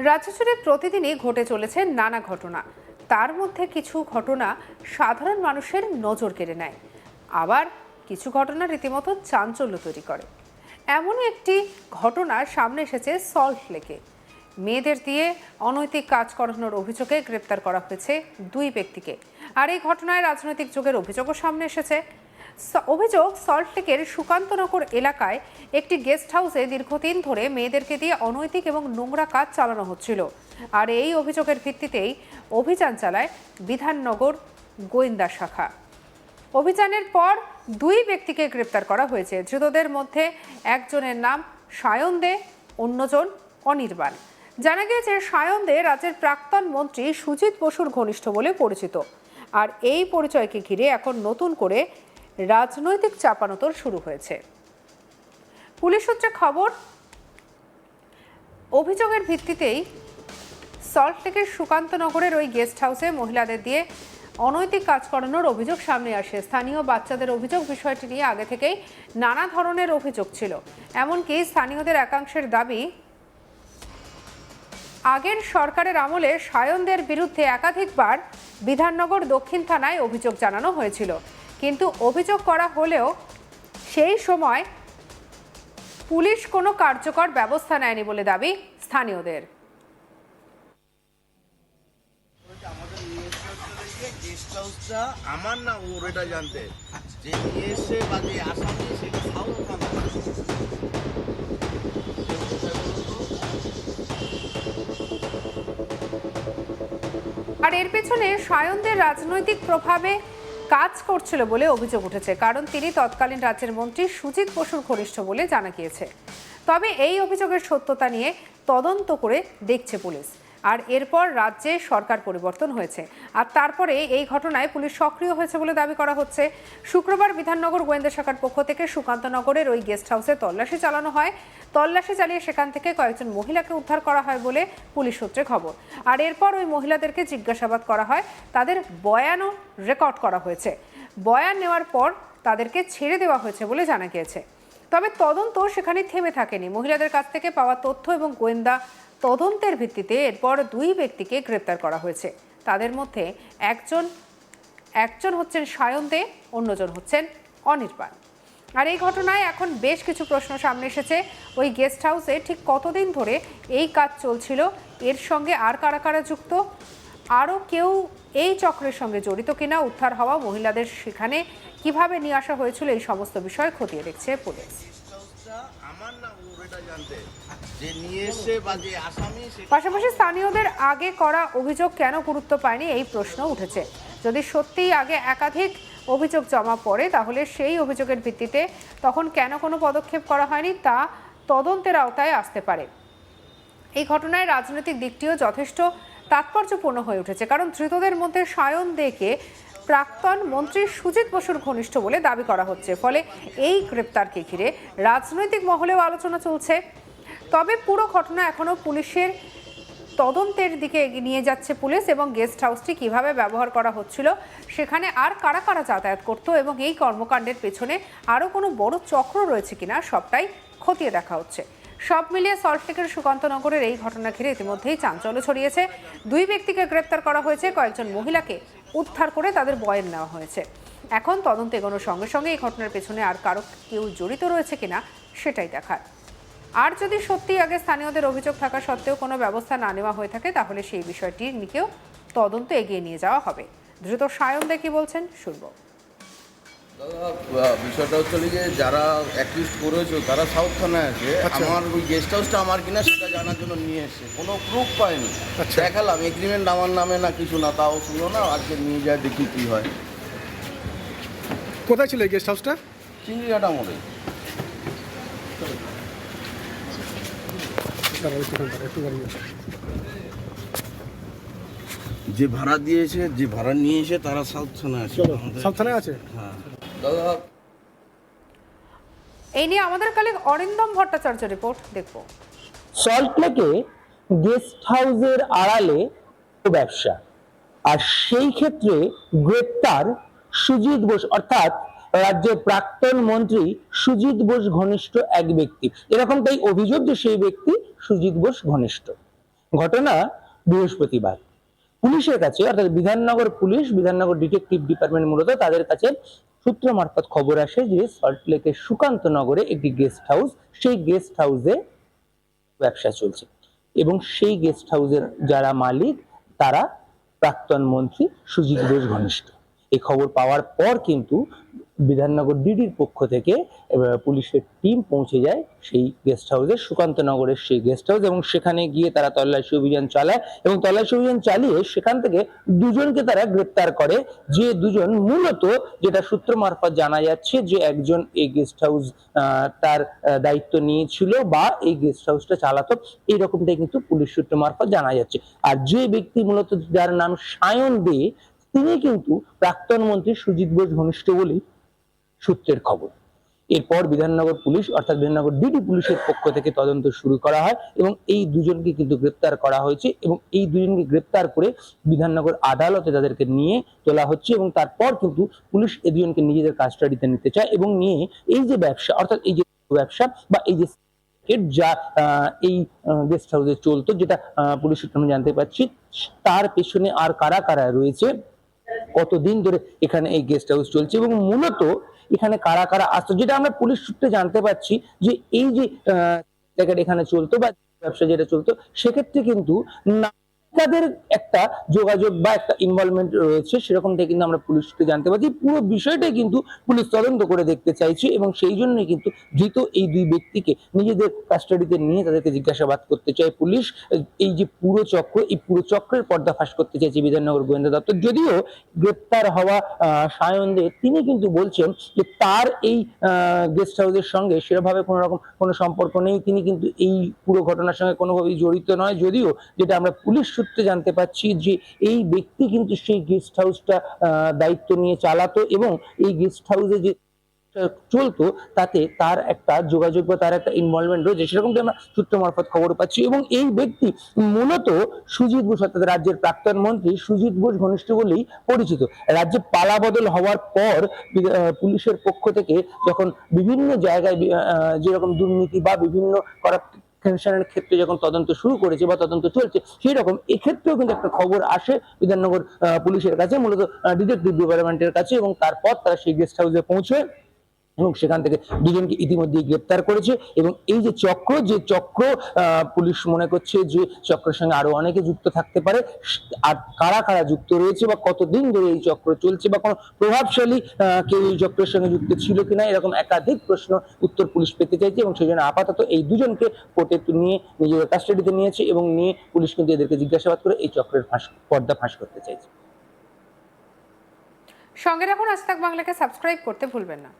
রাজ্য জুড়ে প্রতিদিনই ঘটে চলেছে নানা ঘটনা। তার মধ্যে কিছু ঘটনা সাধারণ মানুষের নজর কেড়ে নেয়, আবার কিছু ঘটনা রীতিমতো চাঞ্চল্য তৈরি করে। এমনই একটি ঘটনা সামনে এসেছে সল্ট লেকে। মেয়েদের দিয়ে অনৈতিক কাজ করানোর অভিযোগে গ্রেপ্তার করা হয়েছে দুই ব্যক্তিকে। আর এই ঘটনায় রাজনৈতিক যুগের অভিযোগও সামনে এসেছে। অভিযোগ, সল্টলেকের সুকান্তনগর এলাকায় একটি গেস্ট হাউসে দীর্ঘদিন ধরে মেয়েদেরকে দিয়ে অনৈতিক এবং নোংরা কাজ চালানো হচ্ছিল। আর এই অভিযোগের ভিত্তিতেই অভিযান চালায় বিধাননগর গোয়েন্দা শাখা। অভিযানের পর দুই ব্যক্তিকে গ্রেপ্তার করা হয়েছে। ধৃতদের মধ্যে একজনের নাম সায়ন দে, অন্যজন অনির্বাণ। জানা গিয়েছে সায়ন দে রাজ্যের প্রাক্তন মন্ত্রী সুজিত বসুর ঘনিষ্ঠ বলে পরিচিত। আর এই পরিচয়কে ঘিরে এখন নতুন করে রাজনৈতিক চাপানোতর শুরু হয়েছে। পুলিশ সূত্রে খবর, অভিযোগের ভিত্তিতেই সল্টলেকের সুকান্তনগরের ওই গেস্ট হাউসে মহিলাদের দিয়ে অনৈতিক কাজ করানোর অভিযোগ সামনে আসে। স্থানীয় বাচ্চাদের অভিযোগ, বিষয়টি নিয়ে আগে থেকেই নানা ধরনের অভিযোগ ছিল। এমনকি স্থানীয়দের একাংশের দাবি, আগের সরকারের আমলে সায়নদের বিরুদ্ধে একাধিকবার বিধাননগর দক্ষিণ থানায় অভিযোগ জানানো হয়েছিল, কিন্তু অভিযোগ করা হলেও সেই সময় পুলিশ কোনো কার্যকর ব্যবস্থা নেয়নি বলে দাবি স্থানীয়দের। আমার না ওর এটা জানতে যে নিয়ে এসে বা যে আসামি সেটা সাউথ থানা। আর এর পেছনে সায়নদের রাজনৈতিক প্রভাবে কাজ করছিল বলে অভিযোগ উঠেছে, কারণ তিনি তৎকালীন রাজ্যের মন্ত্রী সুজিত বসুর ঘনিষ্ঠ বলে জানা গিয়েছে। তবে এই অভিযোগের সত্যতা নিয়ে তদন্ত করে দেখছে পুলিশ। আর এরপর রাজ্যে সরকার পরিবর্তন হয়েছে, আর তারপরে এই ঘটনায় পুলিশ সক্রিয় হয়েছে বলে দাবি করা হচ্ছে। শুক্রবার বিধাননগর গোয়েন্দা শাখার পক্ষ থেকে সুকান্তনগরের ওই গেস্ট হাউসে তল্লাশি চালানো হয়। তল্লাশি চালিয়ে সেখান থেকে কয়েকজন মহিলাকে উদ্ধার করা হয় বলে পুলিশ সূত্রে খবর। আর এরপর ওই মহিলাদেরকে জিজ্ঞাসাবাদ করা হয়, তাদের বয়ানও রেকর্ড করা হয়েছে। বয়ান নেওয়ার পর তাদেরকে ছেড়ে দেওয়া হয়েছে বলে জানা গিয়েছে। তবে তদন্ত সেখানে থেমে থাকেনি। মহিলাদের কাছ থেকে পাওয়া তথ্য এবং গোয়েন্দা তদন্তের ভিত্তিতে এরপর দুই ব্যক্তিকে গ্রেপ্তার করা হয়েছে। তাদের মধ্যে একজন হচ্ছেন সায়ন দে, অন্যজন হচ্ছেন অনির্বাণ। আর এই ঘটনায় এখন বেশ কিছু প্রশ্ন সামনে এসেছে। ওই গেস্ট হাউসে ঠিক কতদিন ধরে এই কাজ চলছিল, এর সঙ্গে আর কারা কারা যুক্ত, আরও কেউ এই চক্রের সঙ্গে জড়িত কিনা, উদ্ধার হওয়া মহিলাদের সেখানে কিভাবে নিয়ে আসা হয়েছিল, এই সমস্ত বিষয় খতিয়ে দেখছে পুলিশ। পাশাপাশি স্থানীয়দের আগে করা অভিযোগ কেন গুরুত্ব পায়নি, এই প্রশ্ন উঠেছে। যদি সত্যিই আগে একাধিক অভিযোগ জমা পড়ে, তাহলে সেই অভিযোগের ভিত্তিতে তখন কেন কোনো পদক্ষেপ করা হয়নি, তা তদন্তের আওতায় আসতে পারে। এই ঘটনায় রাজনৈতিক দিকটিও যথেষ্ট তাৎপর্যপূর্ণ হয়ে উঠেছে, কারণ ধৃতদের মধ্যে সায়ন দেকে প্রাক্তন মন্ত্রী সুজিত বসুর ঘনিষ্ঠ বলে দাবি করা হচ্ছে। ফলে এই গ্রেপ্তারকে ঘিরে রাজনৈতিক মহলেও আলোচনা চলছে। তবে পুরো ঘটনা এখনো পুলিশের তদন্তের দিকে নিয়ে যাচ্ছে পুলিশ, এবং গেস্ট হাউসটি কিভাবে ব্যবহার করা হচ্ছিল, সেখানে আর কারা কারা যাতায়াত করতো, এবং এই কর্মকাণ্ডের পেছনে আরও কোনো বড় চক্র রয়েছে কিনা, সবটাই খতিয়ে দেখা হচ্ছে। সব মিলিয়ে সল্টলেকের সুকান্তনগরের এই ঘটনা ঘিরে ইতিমধ্যেই চাঞ্চল্য ছড়িয়েছে। দুই ব্যক্তিকে গ্রেপ্তার করা হয়েছে, কয়েকজন মহিলাকে উদ্ধার করে তাদের বয়ান নেওয়া হয়েছে। এখন তদন্ত এগোনোর সঙ্গে সঙ্গে এই ঘটনার পেছনে আর কারো কেউ জড়িত রয়েছে কিনা সেটাই দেখার। আর যদি সত্যি আগে স্থানীয়দের অভিযোগ থাকা সত্ত্বেও কোনো ব্যবস্থা না নেওয়া হয়ে থাকে, তাহলে সেই বিষয়টির নিকেও তদন্ত এগিয়ে নিয়ে যাওয়া হবে। দ্রুত সায়ন দে কি বলছেন শুনব। দাদা, বিষয়টা হচ্ছে যে যারা অ্যাকিউজ করেছে তারা সাউথ থানায় আছে। আমার ওই গেস্ট হাউসটা আমার কিনা সেটা জানার জন্য নিয়ে এসে কোনো প্রুফ পাইনি। দেখালাম এগ্রিমেন্ট আমার নামে না, কিছু না, তাও শুনলো না। আজকে নিয়ে যায়, দেখি কী হয়। কোথায় ছিল এই গেস্ট হাউসটা? চিংড়িঘাটা মোড়ে। যে ভাড়া দিয়েছে, যে ভাড়া নিয়ে এসে তারা সাউথ থানায় আছে। সাউথ থানায় আছে? হ্যাঁ দাদা। এই নিয়ে আমাদের কালিগ অরিন্দম ভট্টাচার্য রিপোর্ট দেখব। সল্টলেকে গেস্ট হাউসের আড়ালে ব্যবসা, আর সেই ক্ষেত্রে গ্রেপ্তার সুজিত বোস, অর্থাৎ রাজ্যের প্রাক্তন মন্ত্রী সুজিত বোস ঘনিষ্ঠ এক ব্যক্তি। এরকমটাই অভিযোগ যে সেই ব্যক্তি সুজিত বোস ঘনিষ্ঠ। ঘটনা বৃহস্পতিবার পুলিশের কাছে, অর্থাৎ Bidhannagar police, Bidhannagar detective department মূলত তাদের কাছে সূত্র মারফত খবর আসে যে সল্টলেকের সুকান্ত নগরে একটি গেস্ট হাউস, সেই গেস্ট হাউসে ব্যবসা চলছে এবং সেই গেস্ট হাউসের যারা মালিক তারা প্রাক্তন মন্ত্রী সুজিত বোস ঘনিষ্ঠ। এই খবর পাওয়ার পর কিন্তু বিধাননগর ডিডির পক্ষ থেকে পুলিশের টিম পৌঁছে যায় সেই গেস্ট হাউসে, সুকান্ত নগরের সেই গেস্ট হাউস, এবং সেখানে গিয়ে তারা তল্লাশি অভিযান চালায় এবং তল্লাশি অভিযান চালিয়ে সেখান থেকে দুজনকে তারা গ্রেপ্তার করে, যে দুজন মূলত, যেটা সূত্র মারফত জানা যাচ্ছে, যে একজন এই গেস্ট হাউস তার দায়িত্ব নিয়েছিল বা এই গেস্ট হাউসটা চালাতো, এইরকমটাই কিন্তু পুলিশ সূত্র মারফত জানা যাচ্ছে। আর যে ব্যক্তি মূলত, যার নাম সায়ন দে, তিনি কিন্তু প্রাক্তন মন্ত্রী সুজিত বোস ঘনিষ্ঠ বলেই সূত্রের খবর। এরপর বিধাননগর পুলিশ, অর্থাৎ বিধাননগর ডিডি পুলিশের পক্ষ থেকে তদন্ত শুরু করা হয় এবং এই দুজনকে কিন্তু গ্রেপ্তার করা হয়েছে এবং এই দুজনকে গ্রেপ্তার করে বিধাননগর আদালতে তাদেরকে নিয়ে তোলা হচ্ছে এবং তারপর কিন্তু পুলিশ এই দুজনকে নিজেদের কাস্টাডিতে নিতে চায় এবং নিয়ে এই যে ব্যবসা, অর্থাৎ এই যে ব্যবসা বা এই যে যা এই গেস্ট হাউসে চলতো, যেটা পুলিশ সূত্রে আমরা জানতে পারছি, তার পেছনে আর কারা কারা রয়েছে, কতদিন ধরে এখানে এই গেস্ট হাউস চলছে এবং মূলত এখানে কারা কারা আসতো, যেটা আমরা পুলিশ সূত্রে জানতে পারছি যে এই যে জায়গাটা এখানে চলতো বা ব্যবসা যেটা চলতো, সেক্ষেত্রে কিন্তু নায়িকাদের একটা যোগাযোগ বা একটা ইনভলভমেন্ট রয়েছে, সেরকমটাই কিন্তু আমরা পুলিশ সূত্রে জানতে পারছি। পুরো বিষয়টাই কিন্তু পুলিশ তদন্ত করে দেখতে চাইছে এবং সেই জন্যই কিন্তু ধৃত এই দুই ব্যক্তিকে নিজেদের কাস্টাডিতে নিয়ে তাদেরকে জিজ্ঞাসাবাদ করতে চায় পুলিশ। এই যে পুরো চক্র, এই পুরো চক্রের পর্দাফাশ করতে চাইছে বিধাননগর গোয়েন্দা দপ্তর। যদিও গ্রেপ্তার হওয়া সায়ন দে, তিনি কিন্তু বলছেন যে তার এই গেস্ট হাউসের সঙ্গে সেরকমভাবে কোনো রকম কোনো সম্পর্ক নেই, তিনি কিন্তু এই পুরো ঘটনার সঙ্গে কোনোভাবেই জড়িত নয়। যদিও যেটা আমরা পুলিশ সূত্রে জানতে পারছি যে এই ব্যক্তি কিন্তু সেই গেস্ট হাউসটা দায়িত্ব নিয়ে চালাতো এবং এই গেস্ট হাউসে যে চলতো তাতে তার একটা যোগাযোগ বা তার একটা ইনভলভমেন্ট রয়েছে, সেরকমটা আমরা সূত্র মারফত খবর পাচ্ছি। এবং এই ব্যক্তি মূলত সুজিত বোস, অর্থাৎ রাজ্যের প্রাক্তন মন্ত্রী সুজিত বোস ঘনিষ্ঠ বলেই পরিচিত। রাজ্যে পালাবদল হওয়ার পর পুলিশের পক্ষ থেকে যখন বিভিন্ন জায়গায় যেরকম দুর্নীতি বা বিভিন্ন করাপশনের ক্ষেত্রে যখন তদন্ত শুরু করেছে বা তদন্ত চলছে, সেই রকম এক্ষেত্রেও কিন্তু একটা খবর আসে বিধাননগর পুলিশের কাছে, মূলত ডিটেকটিভ ডিপার্টমেন্টের কাছে, এবং তারপর তারা সেই গেস্ট হাউসে পৌঁছে এবং সেখান থেকে দুজনকে ইতিমধ্যেই গ্রেপ্তার করেছে। এবং এই যে চক্র পুলিশ মনে করছে যে চক্রের সঙ্গে আরো অনেকে যুক্ত থাকতে পারে, আর কারা কারা যুক্ত রয়েছে বা কতদিন ধরে এই চক্র চলছে বা কোনো প্রভাবশালী কেউ এই চক্রের সঙ্গে যুক্ত ছিল কিনা, এরকম একাধিক প্রশ্ন উত্তর পুলিশ পেতে চাইছে এবং সেই জন্য আপাতত এই দুজনকে কোর্টে নিয়ে নিজেদের কাস্টাডিতে নিয়েছে এবং নিয়ে পুলিশ কিন্তু এদেরকে জিজ্ঞাসাবাদ করে এই চক্রের পর্দা ফাঁস করতে চাইছে। সঙ্গে রাখুন আজ তাক বাংলাকে, সাবস্ক্রাইব করতে ভুলবেন না।